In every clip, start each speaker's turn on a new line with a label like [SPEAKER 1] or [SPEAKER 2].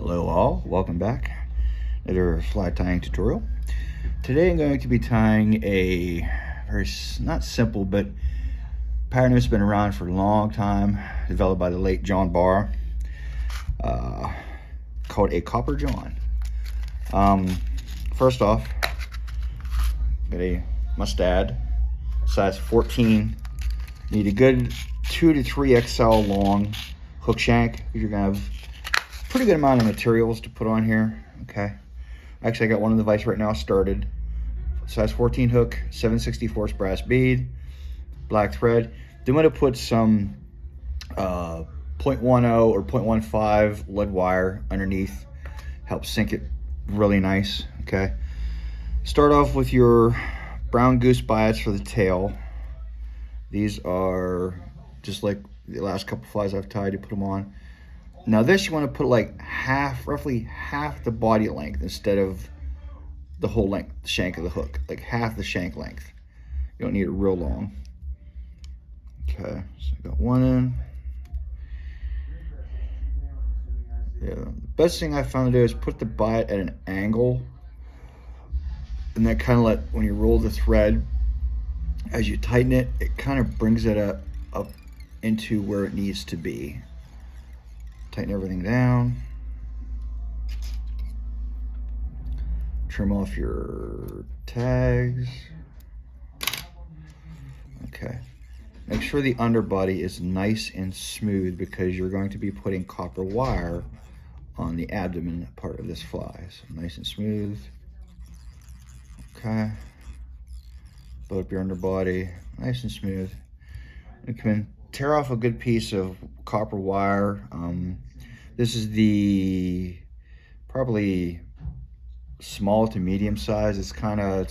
[SPEAKER 1] Hello all, welcome back. Another fly tying tutorial. Today I'm going to be tying a very, not simple, but pattern that's been around for a long time, developed by the late John Barr, called a Copper John. First off, got a mustad, size 14. Need a good 2 to 3 XL long hook shank. You're gonna have pretty good amount of materials to put on here. Okay, actually I got one in the vise right now started. Size 14 hook, 7/64 brass bead, black thread. Then I'm gonna put some 0.10 or 0.15 lead wire underneath, help sink it really nice. Okay, start off with your brown goose biots for the tail. These are just like the last couple flies I've tied. You put them on. Now this, you want to put like roughly half the body length instead of the whole length, the shank of the hook, like half the shank length. You don't need it real long. Okay, so I got one in. Yeah, the best thing I found to do is put the biot at an angle, and then kind of when you roll the thread, as you tighten it, it kind of brings it up into where it needs to be. Tighten everything down. Trim off your tags. Okay. Make sure the underbody is nice and smooth because you're going to be putting copper wire on the abdomen part of this fly. So nice and smooth. Okay. Build up your underbody, nice and smooth. And come in, tear off a good piece of copper wire. This is the probably small to medium size. It's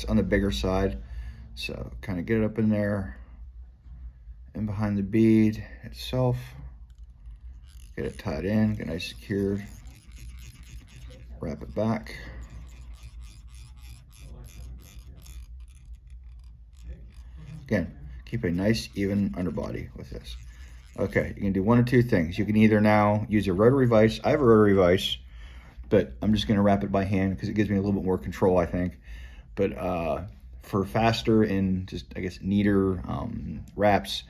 [SPEAKER 1] on the bigger side. So kind of get it up in there and behind the bead itself. Get it tied in, get it nice secured. Wrap it back. Again, keep a nice even underbody with this. Okay, you can do one of two things. You can either now use a rotary vise. I have a rotary vise, but I'm just gonna wrap it by hand because it gives me a little bit more control, I think. But for faster and just, I guess, neater wraps,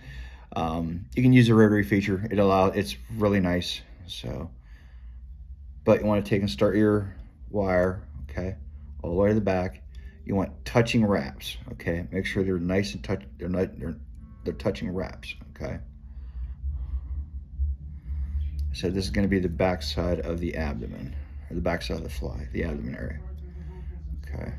[SPEAKER 1] you can use a rotary feature. It's really nice. So, but you want to take and start your wire, okay, all the way to the back. You want touching wraps, okay? Make sure they're nice and they're touching wraps, okay? So this is going to be the back side of the abdomen, or the back side of the fly, the abdomen area. Okay.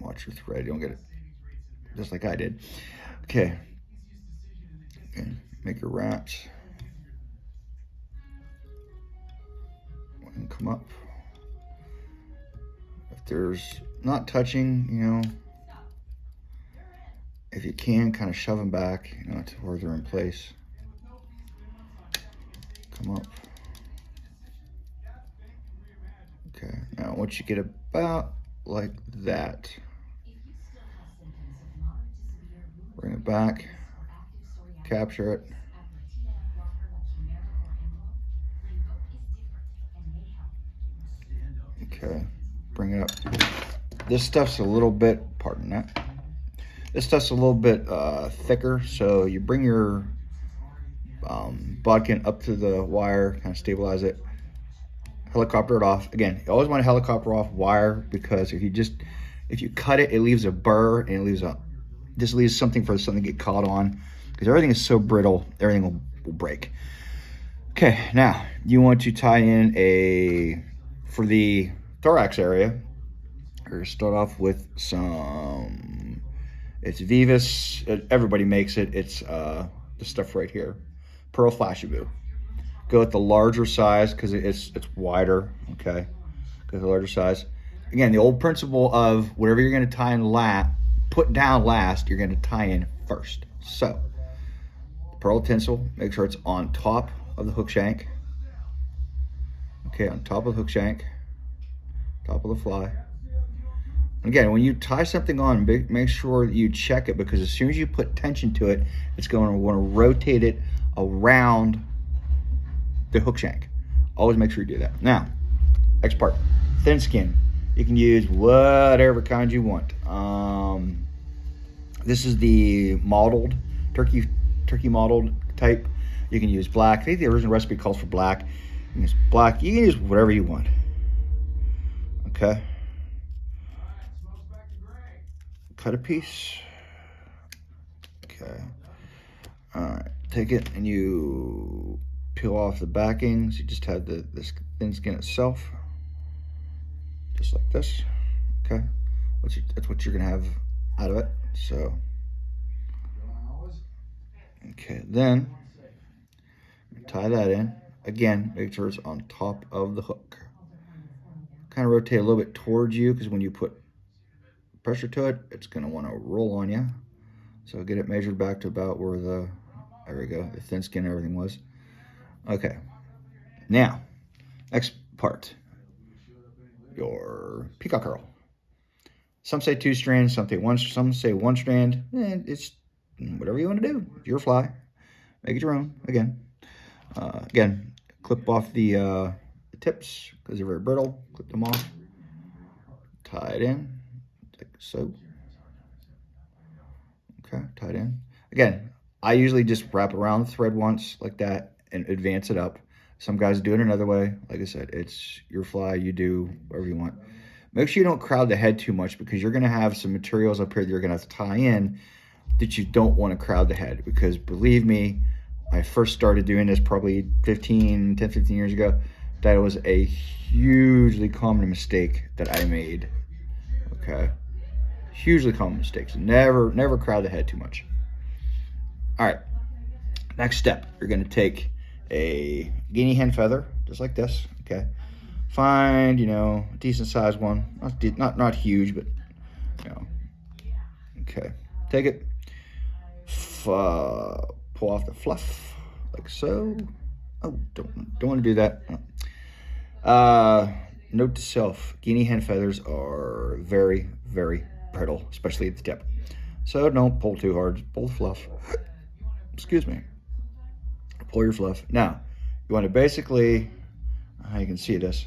[SPEAKER 1] Watch your thread, you don't get it just like I did. Okay. Okay. Make your wraps. And come up. If there's not touching, if you can, kind of shove them back, to where they're in place. Come up. Okay, now once you get about like that, bring it back, capture it. Okay, bring it up. This stuff's a little bit, pardon that. This stuff's a little bit thicker, so you bring your bodkin up to the wire, kind of stabilize it, helicopter it off. Again, you always want to helicopter off wire because if you cut it, it leaves a burr and it leaves something for something to get caught on because everything is so brittle, everything will break. Okay, now you want to tie in for the thorax area, or start off with some, it's Vivus, everybody makes it, it's this stuff right here, Pearl Flashaboo. Go with the larger size because it's wider, okay? Go with the larger size. Again, the old principle of whatever you're gonna tie in put down last, you're gonna tie in first. So, pearl tinsel, make sure it's on top of the hook shank. Okay, on top of the hook shank, top of the fly. Again, when you tie something on, make sure that you check it, because as soon as you put tension to it, it's going to want to rotate it around the hook shank. Always make sure you do that. Now, next part, thin skin. You can use whatever kind you want. This is the mottled, turkey mottled type. You can use black. I think the original recipe calls for black. You can use black. You can use whatever you want. Okay. Cut a piece. Okay. All right. Take it and you peel off the backings. You just have this thin skin itself, just like this. Okay. That's what you're gonna have out of it. So. Okay. Then tie that in. Again, make sure it's on top of the hook. Kind of rotate a little bit towards you, because when you put pressure to it, it's going to want to roll on you. So get it measured back to about where there we go, the thin skin and everything was. Okay. Now, next part, your peacock curl. Some say 2 strands, some say 1 strand. It's whatever you want to do. It's your fly. Make it your own. Again, clip off the tips, because they're very brittle. Clip them off. Tie it in, like so. Okay, tie it in. Again, I usually just wrap around the thread once, like that, and advance it up. Some guys do it another way. Like I said, it's your fly. You do whatever you want. Make sure you don't crowd the head too much, because you're going to have some materials up here that you're going to have to tie in that you don't want to crowd the head. Because believe me, I first started doing this probably 10, 15 years ago. That was a hugely common mistake that I made. Okay. Hugely common mistakes. Never crowd the head too much. All right. Next step, you're going to take a guinea hen feather, just like this. Okay. Find, a decent sized one. Not huge, but, Okay. Take it. Pull off the fluff, like so. Oh, don't want to do that. Note to self, guinea hen feathers are very, very brittle, especially at the tip. So don't pull too hard, just pull the fluff. Excuse me. Pull your fluff. Now, you want to basically, you can see this,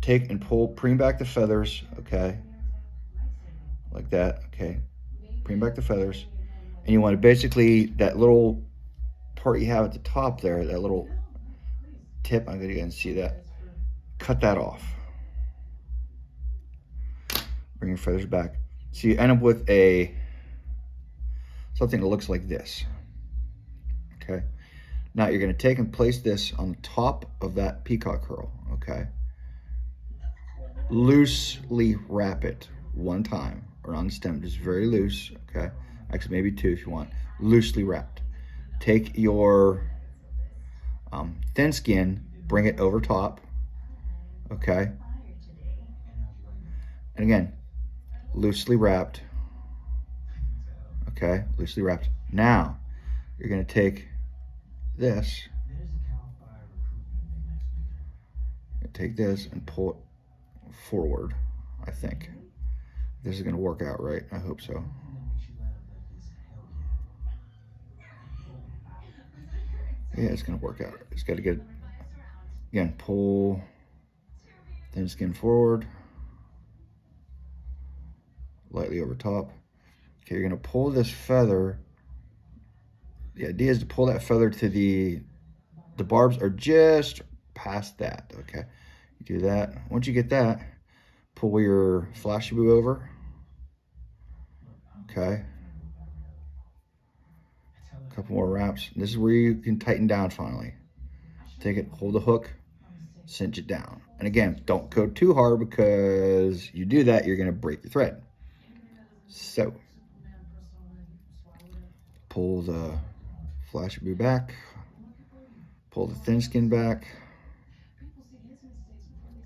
[SPEAKER 1] take and preen back the feathers, okay? Like that, okay? Preen back the feathers. And you want to basically, that little part you have at the top there, that little tip, I'm going to see that, cut that off. Bring your feathers back. So you end up with something that looks like this. Okay. Now you're going to take and place this on the top of that peacock curl. Okay. Loosely wrap it one time around the stem, just very loose. Okay. Actually, maybe 2 if you want. Loosely wrapped. Take your thin skin, bring it over top. Okay. And again, loosely wrapped. Okay, loosely wrapped. Now, you're going to take this. Take this and pull it forward, I think. This is going to work out right. I hope so. Yeah, it's going to work out. It's got to get, again, pull thin skin forward, lightly over top. Okay, you're going to pull this feather. The idea is to pull that feather to the barbs are just past that. Okay, you do that. Once you get that, pull your flash boo over. Okay. A couple more wraps. This is where you can tighten down finally. Take it, hold the hook, cinch it down. And again, don't go too hard, because you do that, you're going to break the thread. So, pull the flash boo back, pull the thin skin back,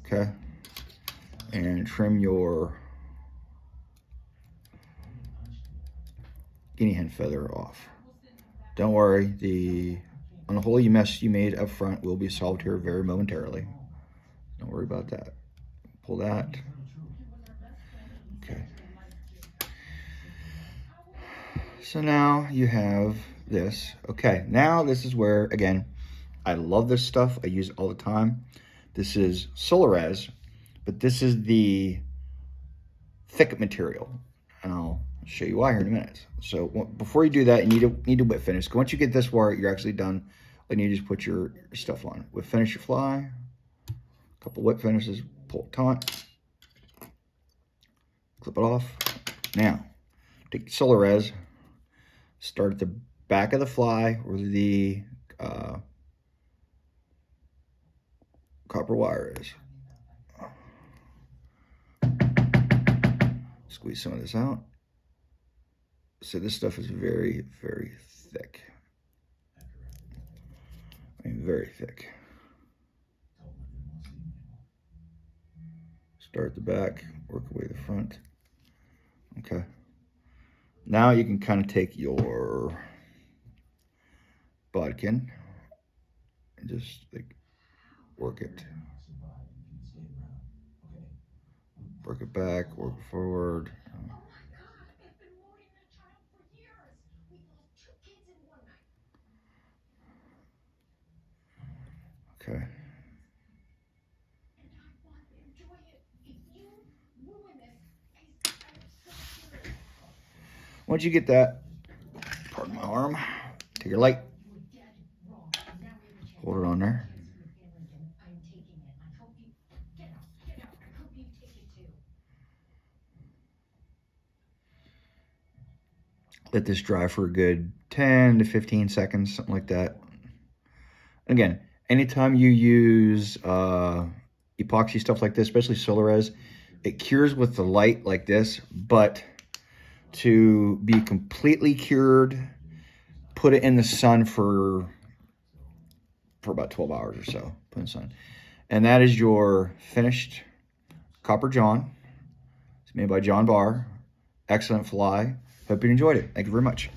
[SPEAKER 1] okay, and trim your guinea hen feather off. Don't worry, unholy mess you made up front will be solved here very momentarily. Don't worry about that. Pull that. Okay. So now you have this. Okay, now this is where, again, I love this stuff. I use it all the time. This is Solarez, but this is the thick material. And I'll show you why here in a minute. So before you do that, you need to whip finish. Once you get this far, you're actually done. Then you just put your stuff on. Whip finish your fly. A couple whip finishes. Pull it taut. Clip it off. Now, take Solarez. Start at the back of the fly where the copper wire is. Squeeze some of this out. So this stuff is very, very thick. I mean, very thick. Start at the back, work away the front. Okay. Now you can kind of take your bodkin and just like work it. Work it back, work it forward. Okay. Once you get that, pardon my arm, take your light, hold it on there. Let this dry for a good 10 to 15 seconds, something like that. Again, anytime you use epoxy stuff like this, especially Solarez, it cures with the light like this, but to be completely cured, put it in the sun for about 12 hours or so. Put in the sun. And that is your finished Copper John. It's made by John Barr. Excellent fly. Hope you enjoyed it. Thank you very much.